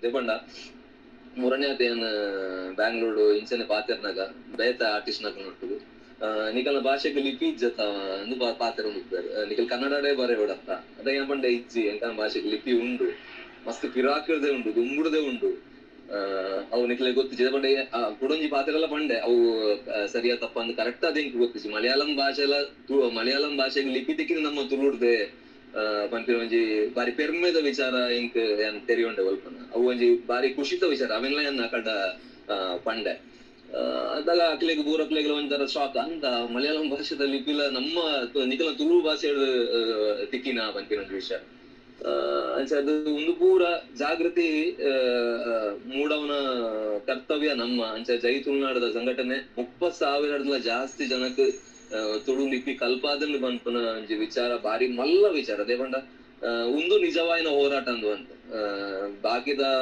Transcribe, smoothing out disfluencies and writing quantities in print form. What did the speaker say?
ದೇಪಂಡ ಮೂರನೇ ಅದೇನು ಬ್ಯಾಂಗ್ಳೂರು ಇಂಚನೆ ಪಾತೆರ್ನಾಗ ಬೇತ ಆರ್ಟಿಸ್ಟ್ ನಾಗ ನೋಡ್ತದೆ ನಿಕಲ್ನ ಭಾಷೆಗೆ ಲಿಪಿ ಇಜ್ಜತ ಪಾತ್ರ ಉಂಟು ನಿಕಲ್ ಕನ್ನಡದೇ ಬರೇ ಹೊಡತ್ತ ಅದ ಏನ್ ಪಂಡ ಇಜ್ಜಿ ಎಂಕ ಭಾಷೆಗೆ ಲಿಪಿ ಉಂಡು ಮಸ್ತ್ ಪಿರಾಕಿರದೆ ಉಂಡು ಗುಂಗುಡದೆ ಉಂಡು ಅವು ನಿಕ್ಲೆ ಗೊತ್ತಿಜ್ಜಿ ಪಂಡ ಕುಡೊಂಜಿ ಪಾತ್ರ ಎಲ್ಲ ಪಂಡೆ ಅವು ಸರಿಯಾ ತಪ್ಪ ಅಂದ್ ಕರೆಕ್ಟ್ ಅದ ಇಂಕ್ ಗೊತ್ತಿಜ್ಜಿ ಮಲಯಾಳಂ ಭಾಷೆಗೆ ಲಿಪಿ ತಿಕ್ಕಿನ ನಮ್ಮ ತುಳುಡ್ದೆ ಪಂಪಿನ ಒಂಜಿ ಬಾರಿ ಪೆರ್ಮೆದ ವಿಚಾರ ಇಂಕ್ ಏನ್ ತೆರಿಯೊಂಡೆ ಒಲ್ಪನ ಅವು ಒಂಜಿ ಬಾರಿ ಖುಷಿತ ವಿಚಾರ ಅವೆಲ್ಲ ಏನ್ ಕಡ್ಡ ಪಂಡೆ ಅದಾಗ ಅಕ್ಲೆಗ್ ಬೂರಕ್ಲೆಗ್ ಒಂಥರ ಶಾಕ್ ಅಂತ ಮಲಯಾಳಂ ಭಾಷೆದ ಲಿಪಿಲ ನಮ್ಮ ನಿಖಲ ತುಳು ಭಾಷೆ ತಿಕ್ಕಿನ ಪಂಪಿನ ಒಂದು ವಿಷಯ ಅದು ಒಂದು ಪೂರ ಜಾಗೃತಿ ಮೂಡವನ ಕರ್ತವ್ಯ ನಮ್ಮ ಅಂಚ ಜೈ ತುಳುನಾಡದ ಸಂಘಟನೆ 30,000 ಜಾಸ್ತಿ ಜನಕ್ಕೆ ತುಳು ಲಿಪಿ ಕಲ್ಪಾದನ್ನು ಬಂಪನ ಒಂಜಿ ವಿಚಾರ ಬಾರಿ ಮಲ್ಲ ವಿಚಾರ ದೇವಂಡ ಒಂದು ನಿಜವಾಯಿನ ಹೋರಾಟ ಅಂದು ಅಂತ ಬಾಕಿದ